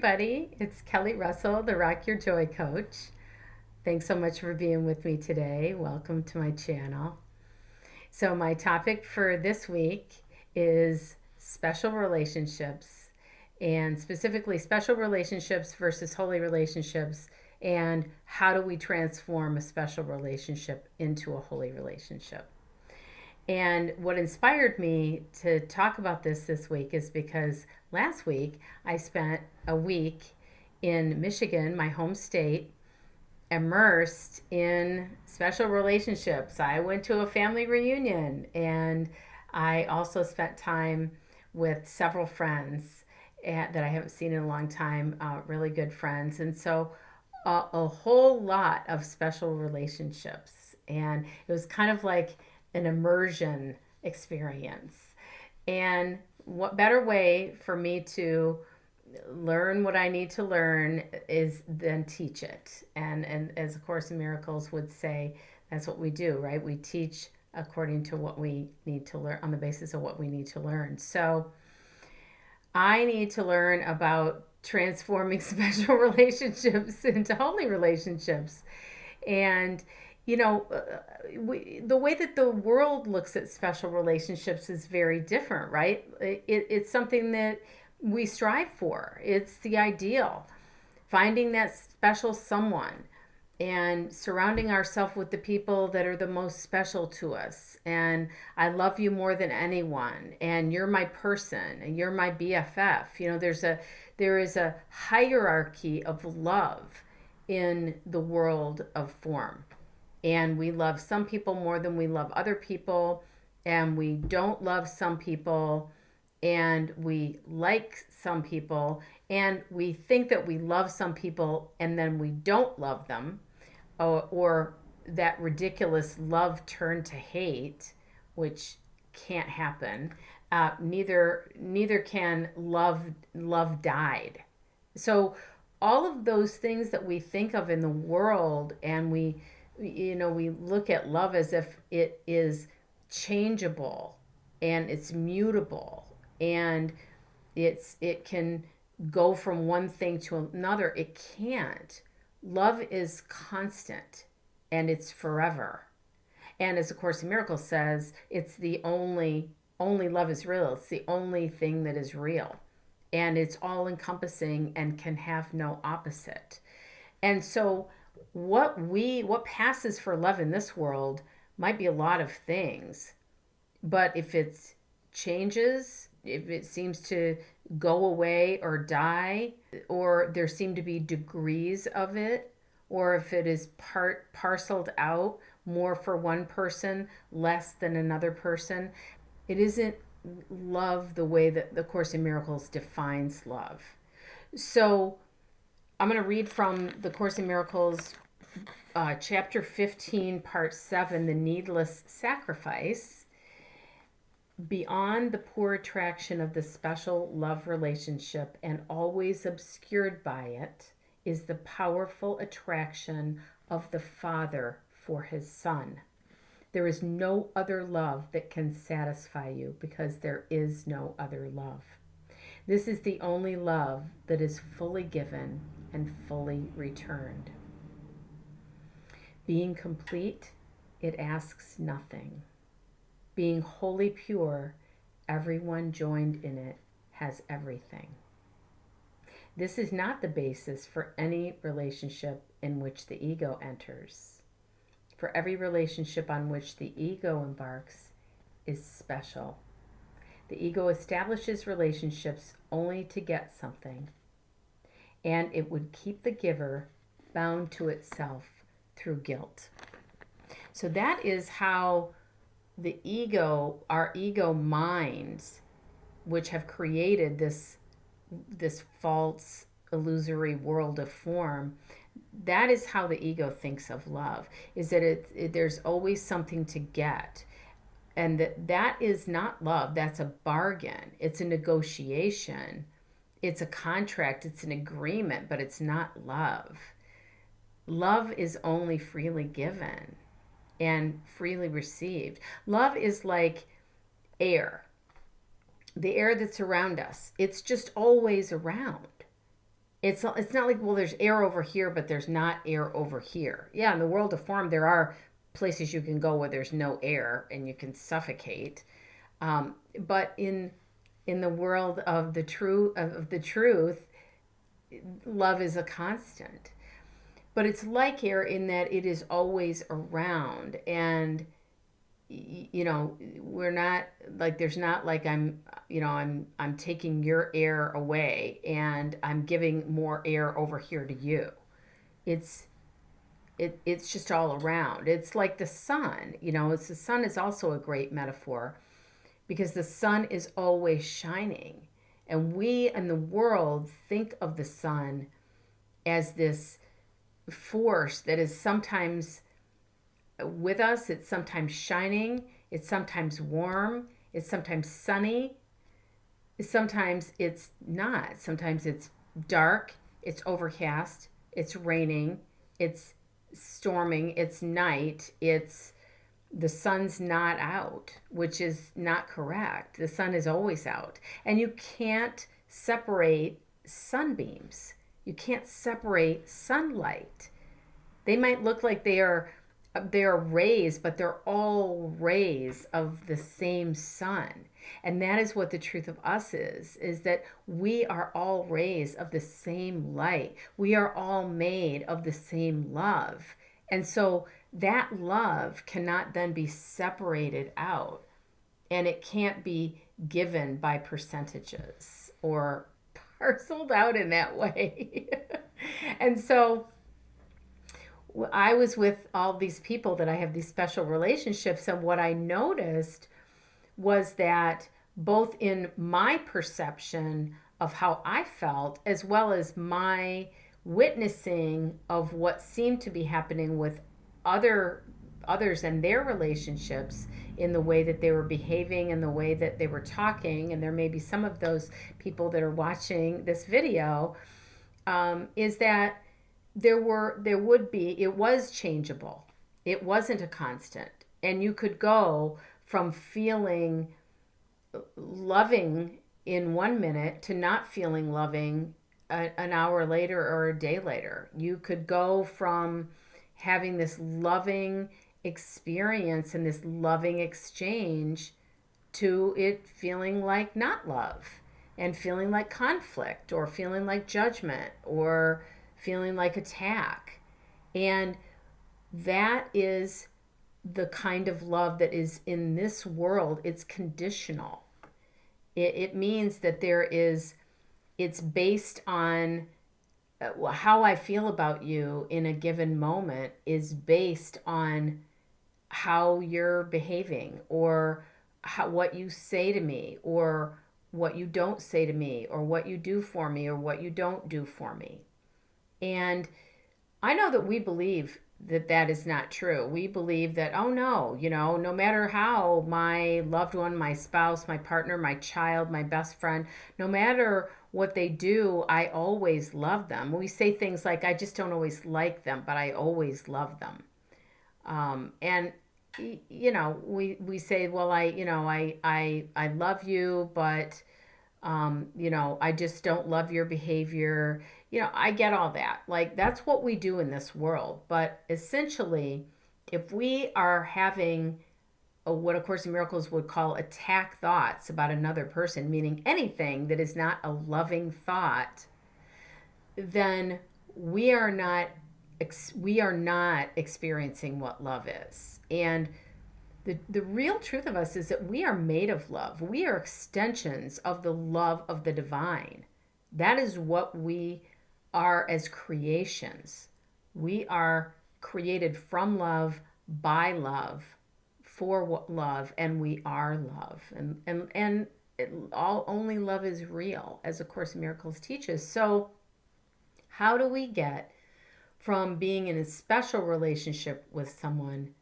everybody. It's Kelly Russell, the Rock Your Joy Coach. Thanks so much for being with me today. Welcome to my channel. So, my topic for this week is special relationships, and specifically special relationships versus holy relationships, and how do we transform a special relationship into a holy relationship. And what inspired me to talk about this week is because last week I spent a week in Michigan, my home state, immersed in special relationships. I went to a family reunion and I also spent time with several friends that I haven't seen in a long time, really good friends. And so a whole lot of special relationships. And it was kind of like an immersion experience. And what better way for me to learn what I need to learn is then teach it. And as A Course in Miracles would say, that's what we do, right? We teach according to what we need to learn, on the basis of what we need to learn. So I need to learn about transforming special relationships into holy relationships. And the way that the world looks at special relationships is very different, right? It's something that we strive for. It's the ideal. Finding that special someone and surrounding ourselves with the people that are the most special to us. And I love you more than anyone. And you're my person. And you're my BFF. There is a hierarchy of love in the world of form. And we love some people more than we love other people, and we don't love some people, and we like some people, and we think that we love some people and then we don't love them, or that ridiculous love turned to hate, which can't happen. Neither can love died. So all of those things that we think of in the world, and we look at love as if it is changeable and it's mutable and it can go from one thing to another. It can't. Love is constant and it's forever. And as A Course in Miracles says, it's the only love is real. It's the only thing that is real. And it's all encompassing and can have no opposite. And so what passes for love in this world might be a lot of things, but if it changes, if it seems to go away or die, or there seem to be degrees of it, or if it is parceled out, more for one person, less than another person, it isn't love the way that the Course in Miracles defines love. So I'm going to read from the Course in Miracles, chapter 15, part 7, the needless sacrifice. Beyond the poor attraction of the special love relationship and always obscured by it is the powerful attraction of the Father for his Son. There is no other love that can satisfy you because there is no other love. This is the only love that is fully given and fully returned. Being complete, it asks nothing. Being wholly pure, everyone joined in it has everything. This is not the basis for any relationship in which the ego enters. For every relationship on which the ego embarks is special. The ego establishes relationships only to get something, and it would keep the giver bound to itself through guilt. So that is how the ego, our ego minds, which have created this false, illusory world of form, that is how the ego thinks of love, is that there's always something to get. And that is not love. That's a bargain. It's a negotiation. It's a contract. It's an agreement, but it's not love. Love is only freely given and freely received. Love is like air, the air that's around us. It's just always around. It's not like, well, there's air over here, but there's not air over here. Yeah, in the world of form, there are places you can go where there's no air and you can suffocate. But in the world of the truth, love is a constant. But it's like air in that it is always around, and we're not like, there's not like I'm taking your air away and I'm giving more air over here to you. It's it's just all around. It's like the sun. It's the sun is also a great metaphor because the sun is always shining. And we in the world think of the sun as this force that is sometimes with us, it's sometimes shining, it's sometimes warm, it's sometimes sunny, sometimes it's not. Sometimes it's dark, it's overcast, it's raining, it's storming, it's night, it's the sun's not out, which is not correct. The sun is always out. And you can't separate sunbeams. You can't separate sunlight. They might look like they are rays, but they're all rays of the same sun. And that is what the truth of us is that we are all rays of the same light. We are all made of the same love. And so that love cannot then be separated out, and it can't be given by percentages or parceled out in that way. And so I was with all these people that I have these special relationships, and what I noticed was that both in my perception of how I felt, as well as my witnessing of what seemed to be happening with others and their relationships, in the way that they were behaving and the way that they were talking, and there may be some of those people that are watching this video, is that it was changeable. It wasn't a constant. And you could go from feeling loving in 1 minute to not feeling loving an hour later or a day later. You could go from having this loving experience and this loving exchange to it feeling like not love, and feeling like conflict, or feeling like judgment, or feeling like attack. And that is the kind of love that is in this world. It's conditional. It means that it's based on how I feel about you in a given moment is based on how you're behaving, or what you say to me, or what you don't say to me, or what you do for me, or what you don't do for me. And I know that we believe that is not true. We believe that, oh no, no matter how my loved one, my spouse, my partner, my child, my best friend, no matter what they do, I always love them. We say things like, I just don't always like them, but I always love them. And we say, well, I love you, but I just don't love your behavior. I get all that. Like, that's what we do in this world. But essentially, if we are having what A Course in Miracles would call attack thoughts about another person, meaning anything that is not a loving thought, then we are not experiencing what love is. And the real truth of us is that we are made of love. We are extensions of the love of the divine. That is what we are as creations. We are created from love, by love, for love, and we are love. And only love is real, as A Course in Miracles teaches. So how do we get from being in a special relationship with someone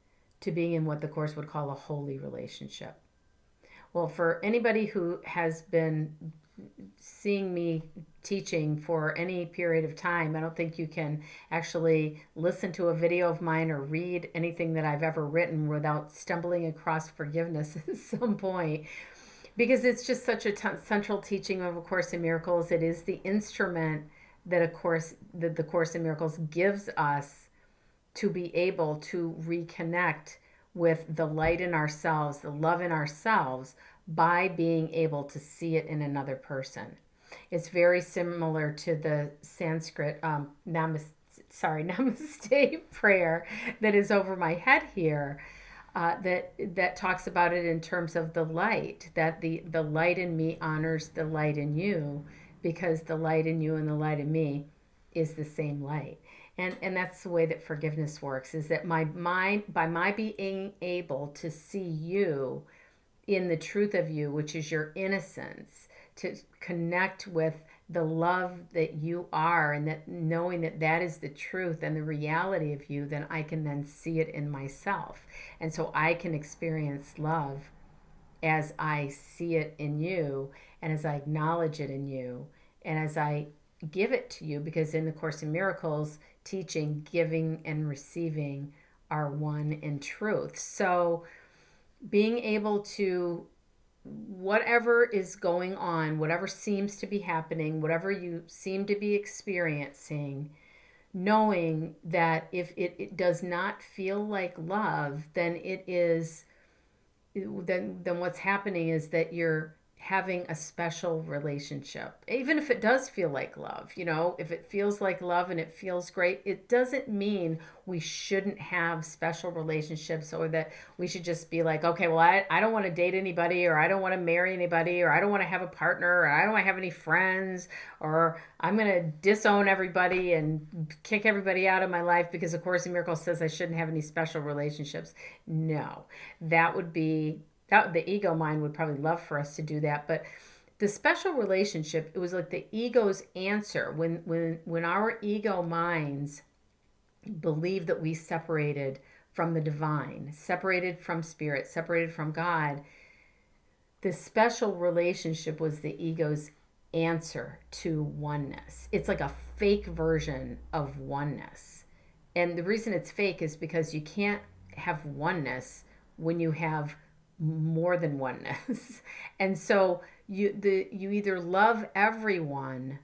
to being in what the Course would call a holy relationship? Well, for anybody who has been seeing me teaching for any period of time, I don't think you can actually listen to a video of mine or read anything that I've ever written without stumbling across forgiveness at some point, because it's just such a central teaching of A Course in Miracles. It is the instrument that the Course in Miracles gives us to be able to reconnect with the light in ourselves, the love in ourselves, by being able to see it in another person. It's very similar to the Sanskrit namaste prayer that is over my head here. That talks about it in terms of the light, that the light in me honors the light in you, because the light in you and the light in me is the same light. And that's the way that forgiveness works, is that by my being able to see you in the truth of you, which is your innocence, to connect with the love that you are, and that knowing that that is the truth and the reality of you, then I can then see it in myself. And so I can experience love as I see it in you, and as I acknowledge it in you, and as I give it to you, because in the Course in Miracles teaching, giving and receiving are one in truth. So being able to, whatever is going on, whatever seems to be happening, whatever you seem to be experiencing, knowing that if it does not feel like love, then then what's happening is that you're having a special relationship. Even if it does feel like love, if it feels like love and it feels great, it doesn't mean we shouldn't have special relationships, or that we should just be like, okay, well, I don't want to date anybody, or I don't want to marry anybody, or I don't want to have a partner, or I don't want to have any friends, or I'm going to disown everybody and kick everybody out of my life because A Course in Miracles says I shouldn't have any special relationships. No, that would be the ego mind would probably love for us to do that. But the special relationship, it was like the ego's answer. When our ego minds believe that we separated from the divine, separated from spirit, separated from God, the special relationship was the ego's answer to oneness. It's like a fake version of oneness. And the reason it's fake is because you can't have oneness when you have more than oneness. And so you either love everyone,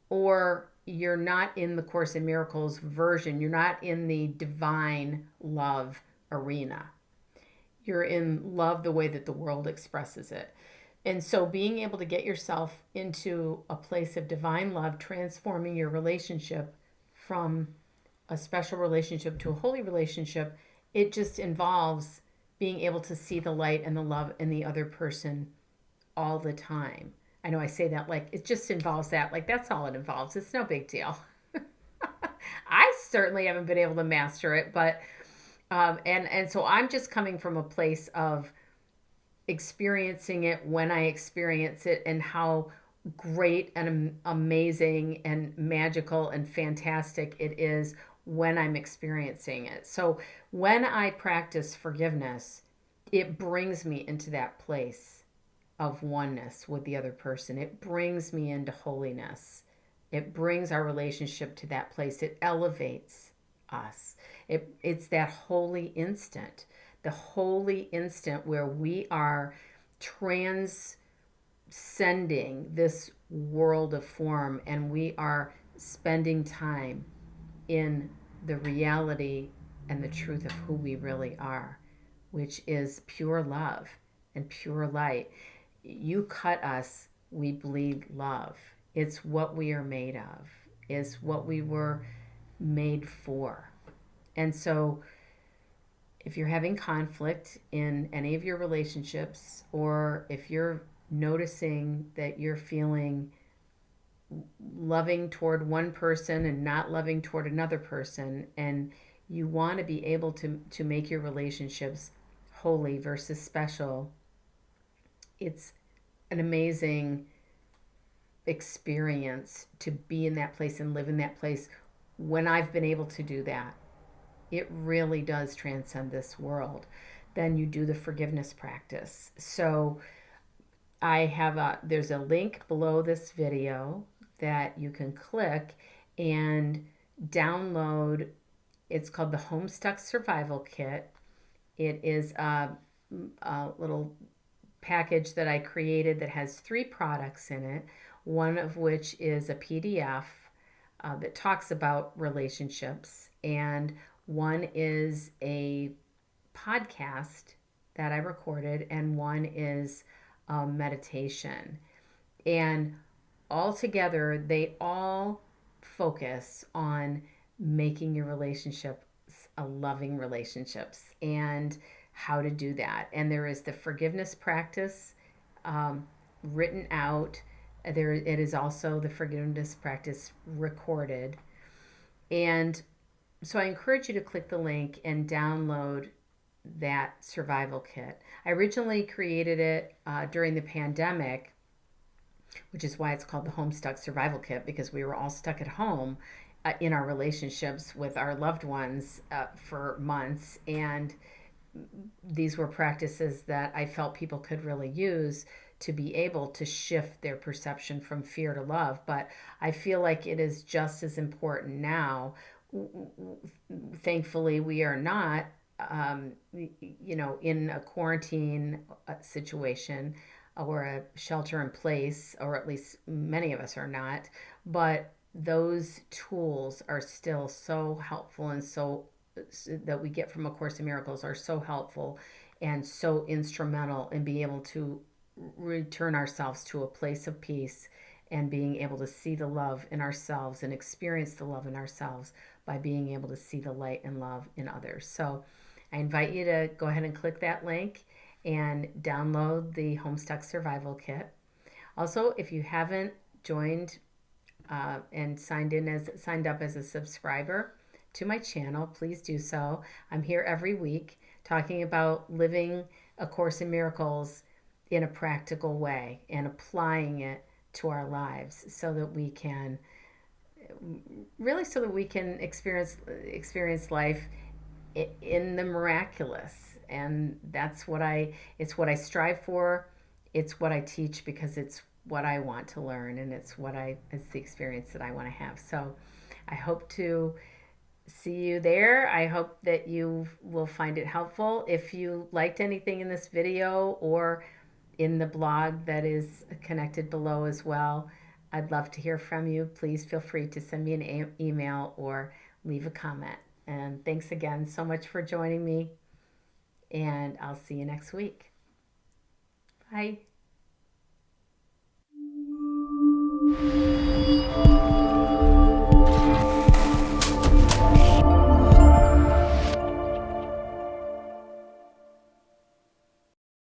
or you're not in the Course in Miracles version. You're not in the divine love arena. You're in love the way that the world expresses it. And so being able to get yourself into a place of divine love, transforming your relationship from a special relationship to a holy relationship, it just involves being able to see the light and the love in the other person all the time. I know I say that like it just involves that. Like that's all it involves. It's no big deal. I certainly haven't been able to master it, but and so I'm just coming from a place of experiencing it when I experience it, and how great and amazing and magical and fantastic it is when I'm experiencing it. So when I practice forgiveness, it brings me into that place of oneness with the other person. It brings me into holiness. It brings our relationship to that place. It elevates us. It's that holy instant, the holy instant where we are transcending this world of form, and we are spending time in the reality and the truth of who we really are, which is pure love and pure light. You cut us, we bleed love. It's what we are made of. It's what we were made for. And so if you're having conflict in any of your relationships, or if you're noticing that you're feeling loving toward one person and not loving toward another person, and you want to be able to make your relationships holy versus special, it's an amazing experience to be in that place and live in that place. When I've been able to do that, it really does transcend this world. Then you do the forgiveness practice. So there's a link below this video that you can click and download. It's called the Homestuck Survival Kit. It is a little package that I created that has 3 products in it. one of which is a PDF that talks about relationships, and one is a podcast that I recorded, and one is meditation. And all together, they all focus on making your relationships a loving relationships and how to do that. And there is the forgiveness practice written out. There, it is also the forgiveness practice recorded. And so I encourage you to click the link and download that survival kit. I originally created it during the pandemic, which is why it's called the Homestuck Survival Kit, because we were all stuck at home in our relationships with our loved ones for months. And these were practices that I felt people could really use to be able to shift their perception from fear to love. But I feel like it is just as important now. Thankfully, we are not, in a quarantine situation or a shelter in place, or at least many of us are not. But those tools are still so helpful, and so that we get from A Course in Miracles are so helpful and so instrumental in being able to return ourselves to a place of peace and being able to see the love in ourselves and experience the love in ourselves by being able to see the light and love in others. So I invite you to go ahead and click that link and download the Homestuck Survival Kit. Also, if you haven't joined and signed up as a subscriber to my channel, please do so. I'm here every week talking about living A Course in Miracles in a practical way and applying it to our lives so that we can experience life in the miraculous. And it's what I strive for. It's what I teach, because it's what I want to learn, and it's the experience that I want to have. So I hope to see you there. I hope that you will find it helpful. If you liked anything in this video or in the blog that is connected below as well, I'd love to hear from you. Please feel free to send me an email or leave a comment. And thanks again so much for joining me. And I'll see you next week. Bye.